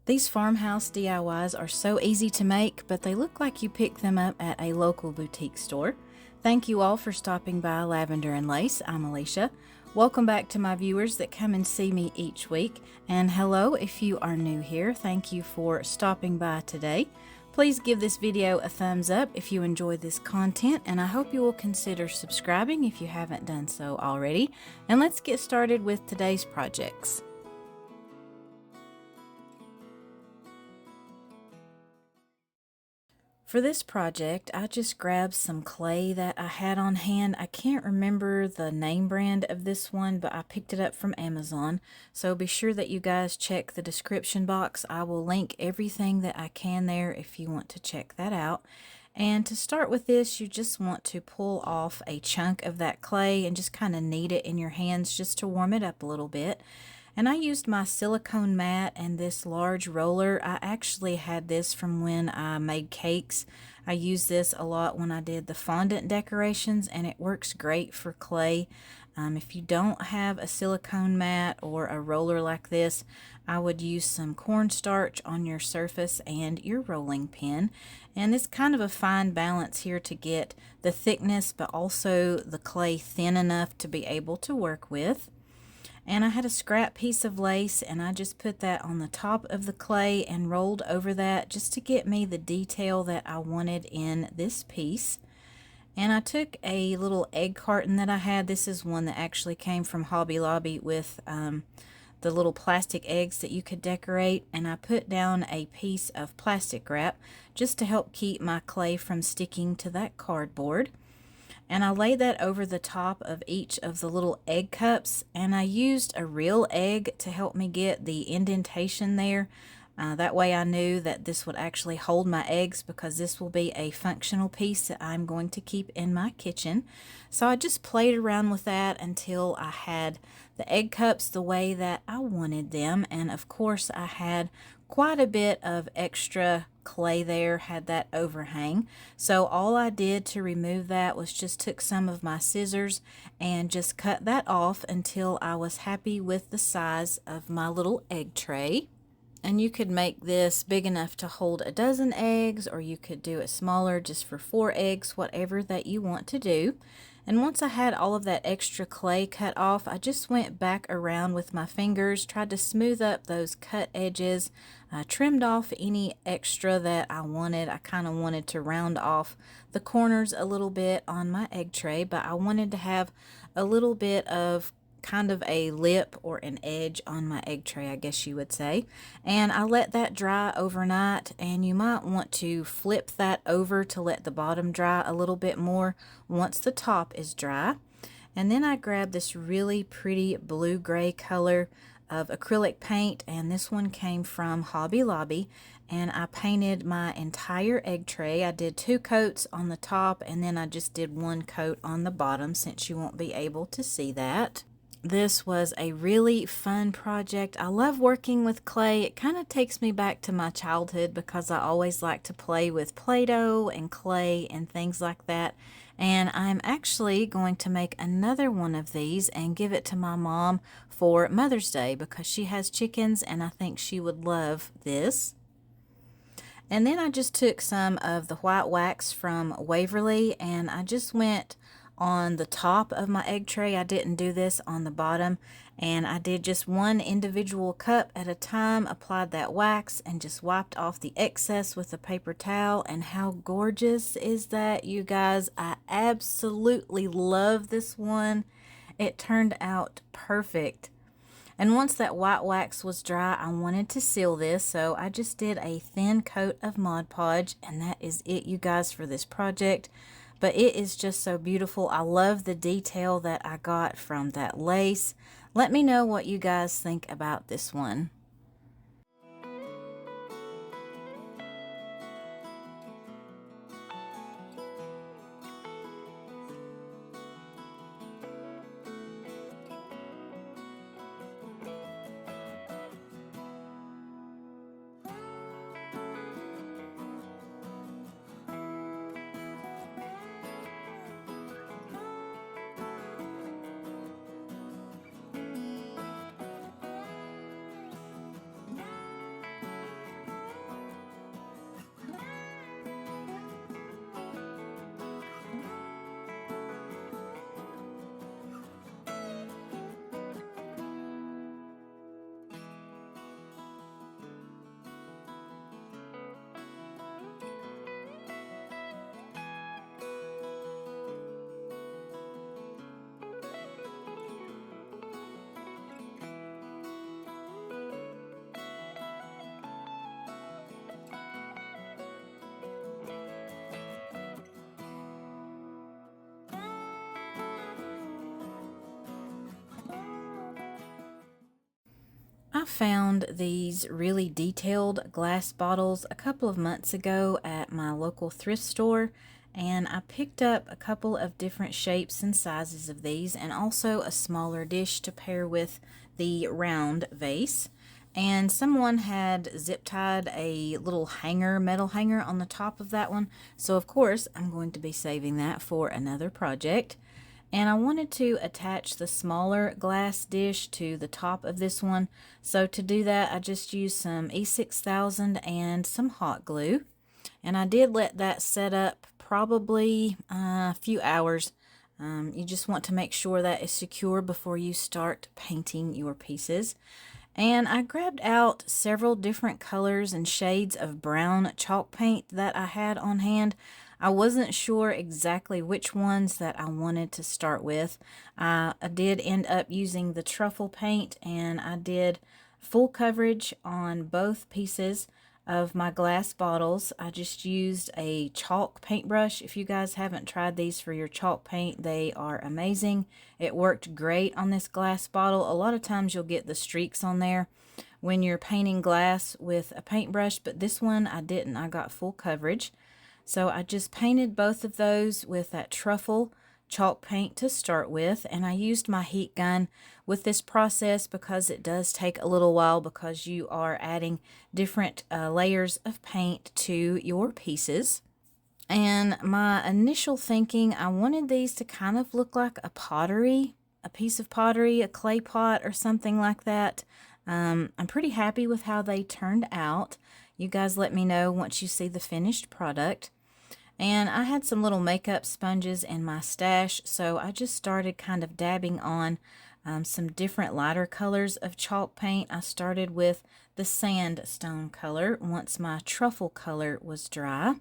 These farmhouse DIYs are so easy to make, but they look like you picked them up at a local boutique store. Thank you all for stopping by Lavender and Lace. I'm Alicia. Welcome back to my viewers that come and see me each week. And hello if you are new here. Thank you for stopping by today. Please give this video a thumbs up if you enjoy this content, and I hope you will consider subscribing if you haven't done so already. And let's get started with today's projects. For this project, I just grabbed some clay that I had on hand. I can't remember the name brand of this one, but I picked it up from Amazon. So be sure that you guys check the description box. I will link everything that I can there if you want to check that out. And to start with this, you just want to pull off a chunk of that clay and just kind of knead it in your hands just to warm it up a little bit. And I used my silicone mat and this large roller. I actually had this from when I made cakes. I used this a lot when I did the fondant decorations, and it works great for clay. If you don't have a silicone mat or a roller like this, I would use some cornstarch on your surface and your rolling pin. And it's kind of a fine balance here to get the thickness, but also the clay thin enough to be able to work with. And I had a scrap piece of lace, and I just put that on the top of the clay and rolled over that just to get me the detail that I wanted in this piece. And I took a little egg carton that I had. This is one that actually came from Hobby Lobby with the little plastic eggs that you could decorate, and I put down a piece of plastic wrap just to help keep my clay from sticking to that cardboard. And I laid that over the top of each of the little egg cups, and I used a real egg to help me get the indentation there. That way I knew that this would actually hold my eggs, because this will be a functional piece that I'm going to keep in my kitchen. So I just played around with that until I had the egg cups the way that I wanted them. And of course I had quite a bit of extra clay there, had that overhang. So all I did to remove that was just took some of my scissors and just cut that off until I was happy with the size of my little egg tray. And you could make this big enough to hold a dozen eggs, or you could do it smaller just for 4 eggs, whatever that you want to do. And once I had all of that extra clay cut off, I just went back around with my fingers, tried to smooth up those cut edges, trimmed off any extra that I wanted. I kind of wanted to round off the corners a little bit on my egg tray, but I wanted to have a little bit of kind of a lip or an edge on my egg tray, I guess you would say. And I let that dry overnight, and you might want to flip that over to let the bottom dry a little bit more once the top is dry. And then I grabbed this really pretty blue-gray color of acrylic paint, and this one came from Hobby Lobby, and I painted my entire egg tray. I did 2 coats on the top, and then I just did 1 coat on the bottom, since you won't be able to see that. This was a really fun project. I love working with clay. It kind of takes me back to my childhood, because I always like to play with Play-Doh and clay and things like that. And I'm actually going to make another one of these and give it to my mom for Mother's Day, because she has chickens and I think she would love this. And then I just took some of the white wax from Waverly, and I just went on the top of my egg tray. I didn't do this on the bottom, and I did just 1 individual cup at a time, applied that wax, and just wiped off the excess with a paper towel. And how gorgeous is that, you guys? I absolutely love this one. It turned out perfect. And once that white wax was dry, I wanted to seal this, so I just did a thin coat of Mod Podge, and that is it, you guys, for this project. But it is just so beautiful. I love the detail that I got from that lace. Let me know what you guys think about this one. found these really detailed glass bottles a couple of months ago at my local thrift store, and I picked up a couple of different shapes and sizes of these, and also a smaller dish to pair with the round vase. And someone had zip tied a little hanger, metal hanger on the top of that one, so of course I'm going to be saving that for another project. And I wanted to attach the smaller glass dish to the top of this one. So to do that, I just used some E6000 and some hot glue. And I did let that set up probably a few hours. You just want to make sure that is secure before you start painting your pieces. And I grabbed out several different colors and shades of brown chalk paint that I had on hand. I wasn't sure exactly which ones that I wanted to start with. I did end up using the truffle paint, and I did full coverage on both pieces of my glass bottles. I just used a chalk paintbrush. If you guys haven't tried these for your chalk paint, they are amazing. It worked great on this glass bottle. A lot of times you'll get the streaks on there when you're painting glass with a paintbrush, but this one I didn't. I got full coverage. So I just painted both of those with that truffle chalk paint to start with, and I used my heat gun with this process because it does take a little while because you are adding different layers of paint to your pieces. And my initial thinking, I wanted these to kind of look like a pottery, a piece of pottery, a clay pot or something like that. I'm pretty happy with how they turned out. You guys let me know once you see the finished product. And I had some little makeup sponges in my stash, so I just started kind of dabbing on some different lighter colors of chalk paint. I started with the sandstone color once my truffle color was dry.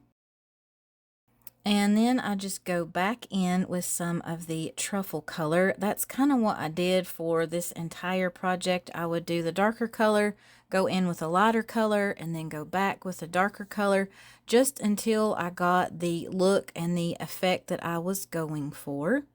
And then I just go back in with some of the truffle color. That's kind of what I did for this entire project. I would do the darker color, go in with a lighter color, and then go back with a darker color just until I got the look and the effect that I was going for.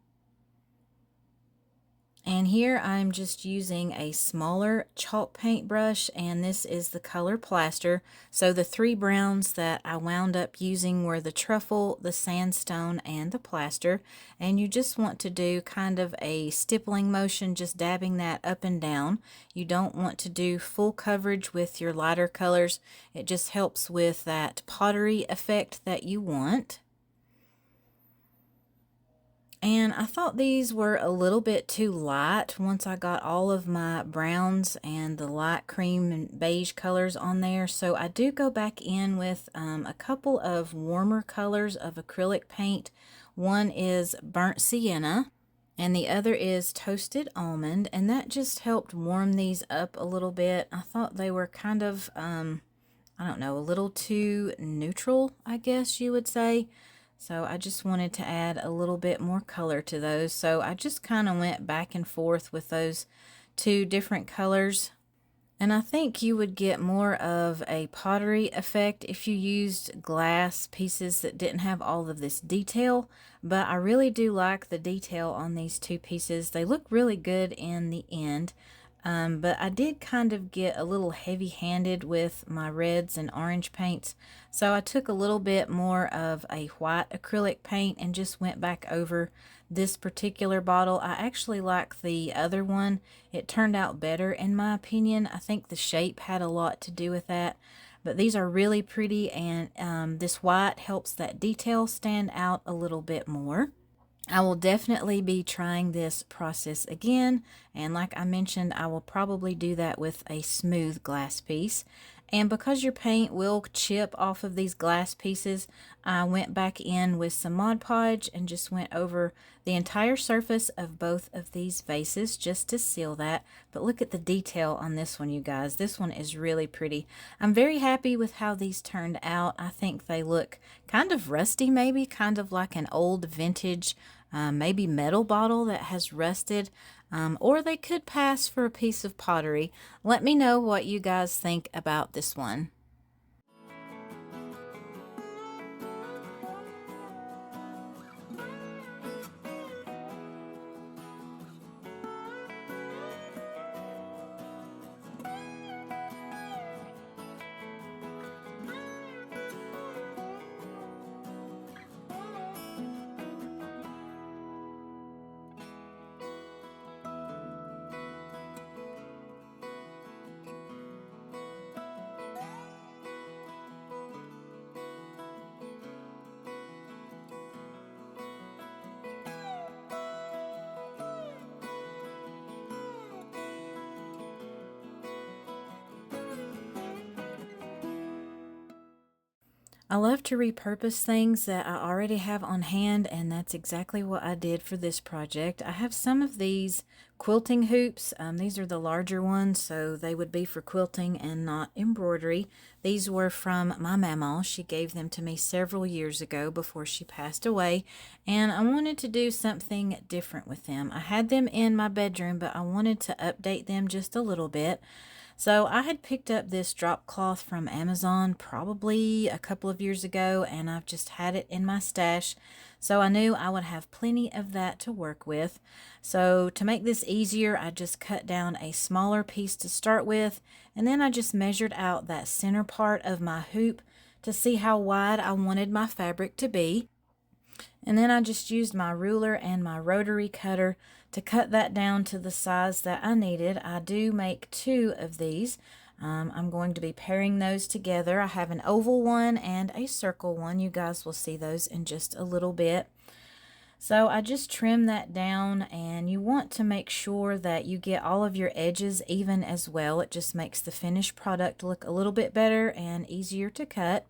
And here I'm just using a smaller chalk paint brush, and this is the color plaster. So the three browns that I wound up using were the truffle, the sandstone, and the plaster. And you just want to do kind of a stippling motion, just dabbing that up and down. You don't want to do full coverage with your lighter colors. It just helps with that pottery effect that you want. And I thought these were a little bit too light once I got all of my browns and the light cream and beige colors on there. So I do go back in with a couple of warmer colors of acrylic paint. One is burnt sienna and the other is toasted almond. And that just helped warm these up a little bit. I thought they were kind of, I don't know, a little too neutral, I guess you would say. So I just wanted to add a little bit more color to those. So I just kind of went back and forth with those two different colors. And I think you would get more of a pottery effect if you used glass pieces that didn't have all of this detail. But I really do like the detail on these two pieces. They look really good in the end. But I did kind of get a little heavy-handed with my reds and orange paints, so I took a little bit more of a white acrylic paint and just went back over this particular bottle. I actually like the other one. It turned out better in my opinion. I think the shape had a lot to do with that, but these are really pretty, and this white helps that detail stand out a little bit more. I will definitely be trying this process again, and like I mentioned, I will probably do that with a smooth glass piece. And because your paint will chip off of these glass pieces, I went back in with some Mod Podge and just went over the entire surface of both of these vases just to seal that. But look at the detail on this one, you guys. This one is really pretty. I'm very happy with how these turned out. I think they look kind of rusty, maybe kind of like an old vintage maybe metal bottle that has rusted, or they could pass for a piece of pottery. Let me know what you guys think about this one. I love to repurpose things that I already have on hand, and that's exactly what I did for this project. I have some of these quilting hoops. These are the larger ones, so they would be for quilting and not embroidery. These were from my mama. She gave them to me several years ago before she passed away, and I wanted to do something different with them. I had them in my bedroom, but I wanted to update them just a little bit. So I had picked up this drop cloth from Amazon probably a couple of years ago, and I've just had it in my stash. So I knew I would have plenty of that to work with. So to make this easier, I just cut down a smaller piece to start with, and then I just measured out that center part of my hoop to see how wide I wanted my fabric to be. And then I just used my ruler and my rotary cutter to cut that down to the size that I needed. I do make two of these. I'm going to be pairing those together. I have an oval one and a circle one. You guys will see those in just a little bit. So I just trim that down, and you want to make sure that you get all of your edges even as well. It just makes the finished product look a little bit better and easier to cut.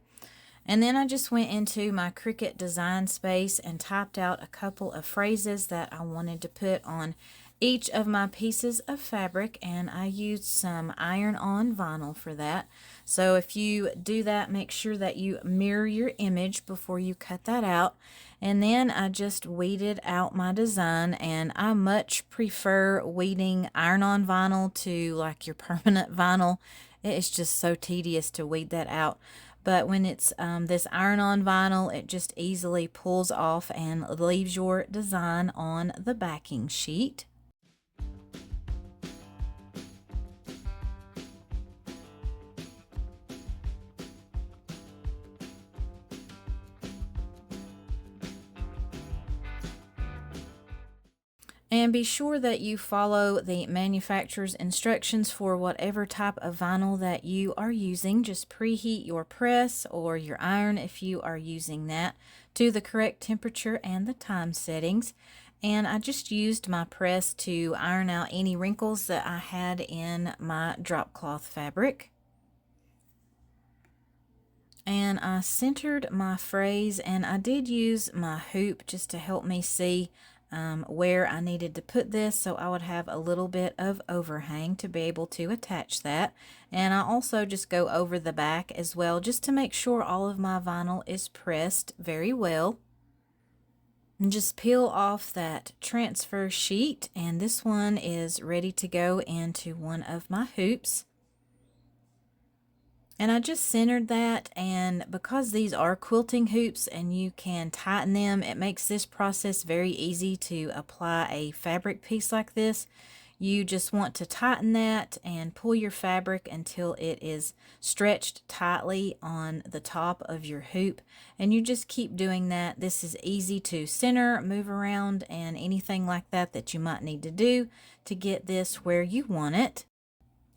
And then I just went into my Cricut design space and typed out a couple of phrases that I wanted to put on each of my pieces of fabric, and I used some iron-on vinyl for that. So if you do that, make sure that you mirror your image before you cut that out. And then I just weeded out my design, and I much prefer weeding iron-on vinyl to like your permanent vinyl. It is just so tedious to weed that out. But when it's this iron-on vinyl, it just easily pulls off and leaves your design on the backing sheet. And be sure that you follow the manufacturer's instructions for whatever type of vinyl that you are using. Just preheat your press or your iron, if you are using that, to the correct temperature and the time settings. And I just used my press to iron out any wrinkles that I had in my drop cloth fabric. And I centered my phrase, and I did use my hoop just to help me see where I needed to put this, so I would have a little bit of overhang to be able to attach that. And I also just go over the back as well, just to make sure all of my vinyl is pressed very well. And just peel off that transfer sheet, and this one is ready to go into one of my hoops. And I just centered that, and because these are quilting hoops and you can tighten them, it makes this process very easy to apply a fabric piece like this. You just want to tighten that and pull your fabric until it is stretched tightly on the top of your hoop. And you just keep doing that. This is easy to center, move around, and anything like that that you might need to do to get this where you want it.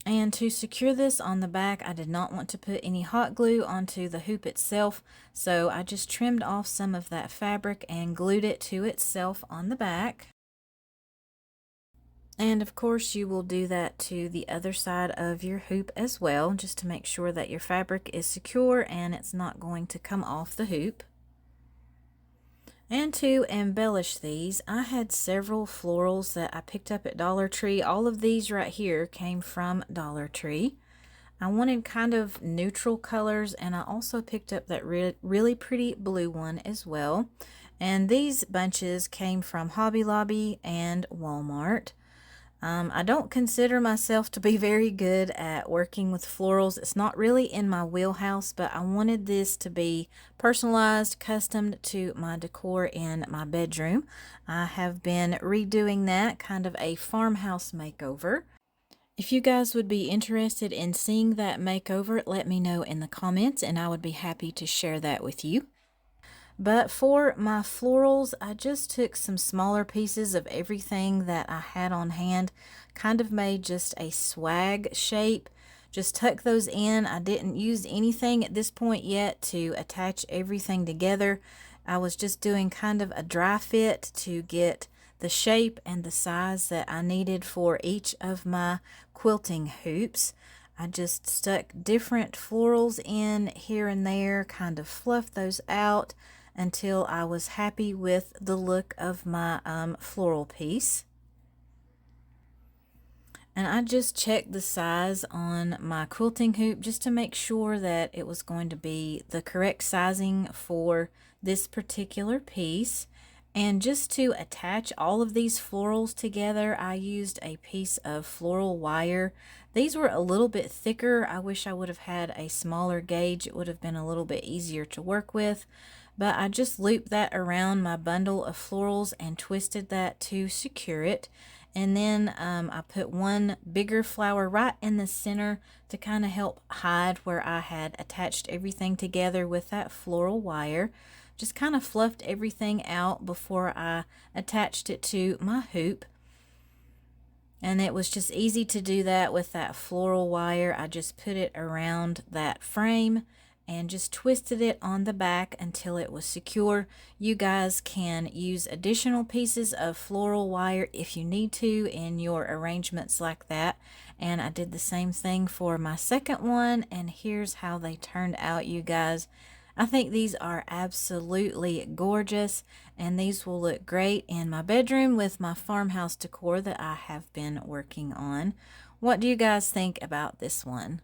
And to secure this on the back, I did not want to put any hot glue onto the hoop itself, so I just trimmed off some of that fabric and glued it to itself on the back. And of course you will do that to the other side of your hoop as well, just to make sure that your fabric is secure and it's not going to come off the hoop. And to embellish these, I had several florals that I picked up at Dollar Tree. All of these right here came from Dollar Tree. I wanted kind of neutral colors, and I also picked up that really pretty blue one as well. And these bunches came from Hobby Lobby and Walmart. I don't consider myself to be very good at working with florals. It's not really in my wheelhouse, but I wanted this to be personalized, custom to my decor in my bedroom. I have been redoing that, kind of a farmhouse makeover. If you guys would be interested in seeing that makeover, let me know in the comments and I would be happy to share that with you. But for my florals, I just took some smaller pieces of everything that I had on hand, kind of made just a swag shape. Just tuck those in. I didn't use anything at this point yet to attach everything together. I was just doing kind of a dry fit to get the shape and the size that I needed for each of my quilting hoops. I just stuck different florals in here and there, kind of fluffed those out until I was happy with the look of my floral piece. And I just checked the size on my quilting hoop just to make sure that it was going to be the correct sizing for this particular piece. And just to attach all of these florals together, I used a piece of floral wire. These were a little bit thicker. I wish I would have had a smaller gauge. It would have been a little bit easier to work with. But I just looped that around my bundle of florals and twisted that to secure it. And then I put one bigger flower right in the center to kind of help hide where I had attached everything together with that floral wire. Just kind of fluffed everything out before I attached it to my hoop. And it was just easy to do that with that floral wire. I just put it around that frame and just twisted it on the back until it was secure. You guys can use additional pieces of floral wire if you need to in your arrangements like that. And I did the same thing for my second one, and here's how they turned out, you guys. I think these are absolutely gorgeous, and these will look great in my bedroom with my farmhouse decor that I have been working on. What do you guys think about this one?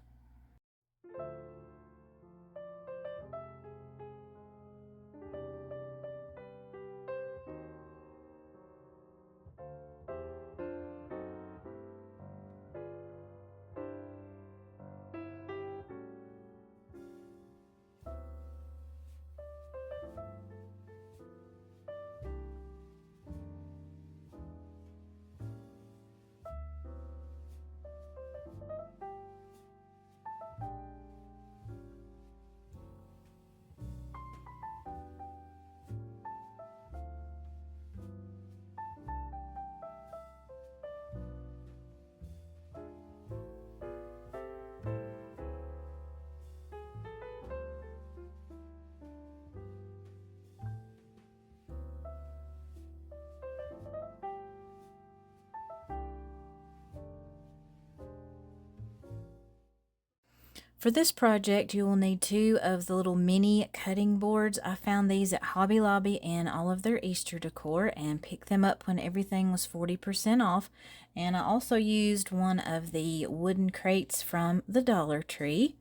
For this project, you will need 2 of the little mini cutting boards. I found these at Hobby Lobby and all of their Easter decor and picked them up when everything was 40% off. And I also used one of the wooden crates from the Dollar Tree.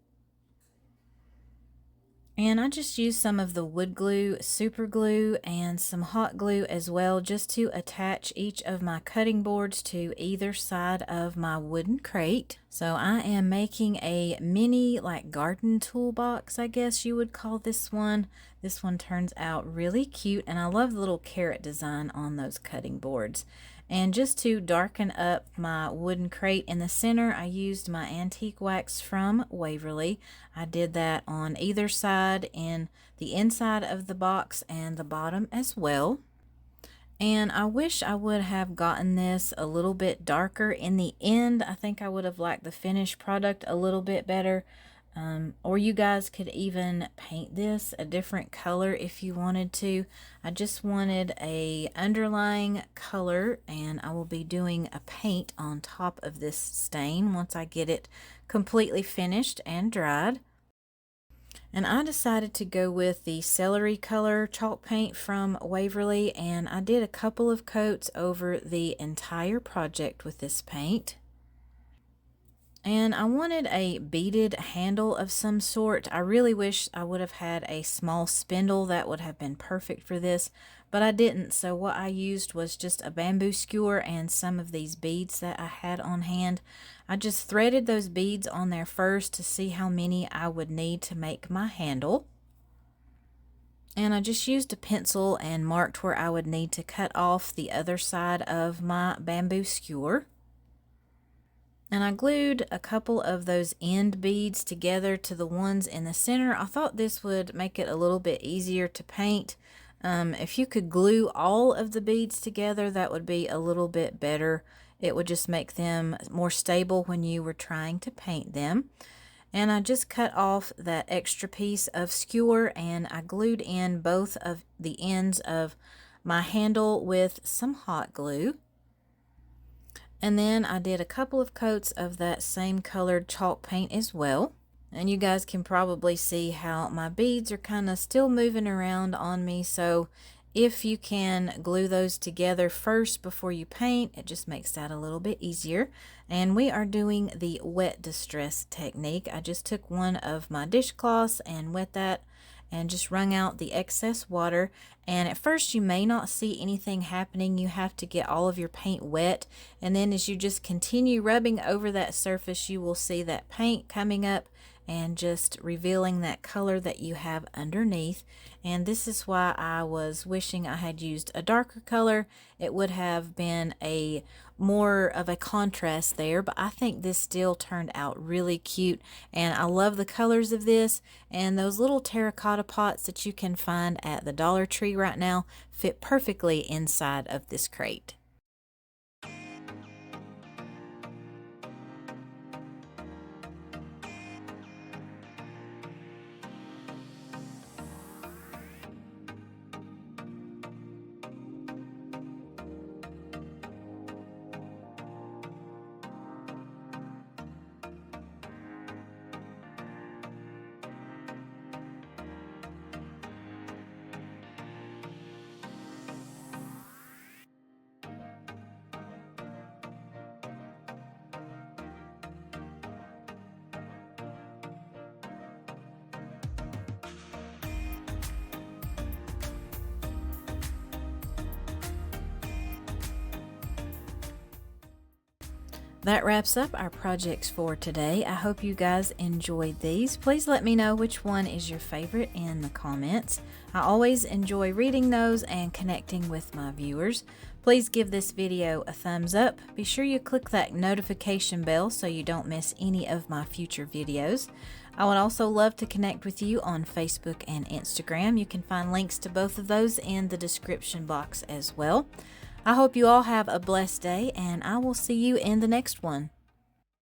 And I just used some of the wood glue, super glue, and some hot glue as well, just to attach each of my cutting boards to either side of my wooden crate. So I am making a mini like garden toolbox, I guess you would call this one. This one turns out really cute, and I love the little carrot design on those cutting boards. And just to darken up my wooden crate in the center, I used my antique wax from Waverly. I did that on either side, in the inside of the box and the bottom as well. And I wish I would have gotten this a little bit darker in the end. I think I would have liked the finished product a little bit better. Or you guys could even paint this a different color if you wanted to. I just wanted a underlying color, and I will be doing a paint on top of this stain once I get it completely finished and dried. And I decided to go with the celery color chalk paint from Waverly, and I did a couple of coats over the entire project with this paint. And I wanted a beaded handle of some sort. I really wish I would have had a small spindle. That would have been perfect for this, but I didn't. So what I used was just a bamboo skewer and some of these beads that I had on hand. I just threaded those beads on there first to see how many I would need to make my handle. And I just used a pencil and marked where I would need to cut off the other side of my bamboo skewer. And I glued a couple of those end beads together to the ones in the center. I thought this would make it a little bit easier to paint. If you could glue all of the beads together, that would be a little bit better. It would just make them more stable when you were trying to paint them. And I just cut off that extra piece of skewer, and I glued in both of the ends of my handle with some hot glue. And then I did a couple of coats of that same colored chalk paint as well. And you guys can probably see how my beads are kind of still moving around on me. So if you can glue those together first before you paint, it just makes that a little bit easier. And we are doing the wet distress technique. I just took one of my dishcloths and wet that and just wrung out the excess water. And at first you may not see anything happening. You have to get all of your paint wet, and then as you just continue rubbing over that surface, you will see that paint coming up and just revealing that color that you have underneath. And this is why I was wishing I had used a darker color. It would have been a more of a contrast there, but I think this still turned out really cute, and I love the colors of this. And those little terracotta pots that you can find at the Dollar Tree right now fit perfectly inside of this crate. That wraps up our projects for today. I hope you guys enjoyed these. Please let me know which one is your favorite in the comments. I always enjoy reading those and connecting with my viewers. Please give this video a thumbs up. Be sure you click that notification bell so you don't miss any of my future videos. I would also love to connect with you on Facebook and Instagram. You can find links to both of those in the description box as well. I hope you all have a blessed day, and I will see you in the next one.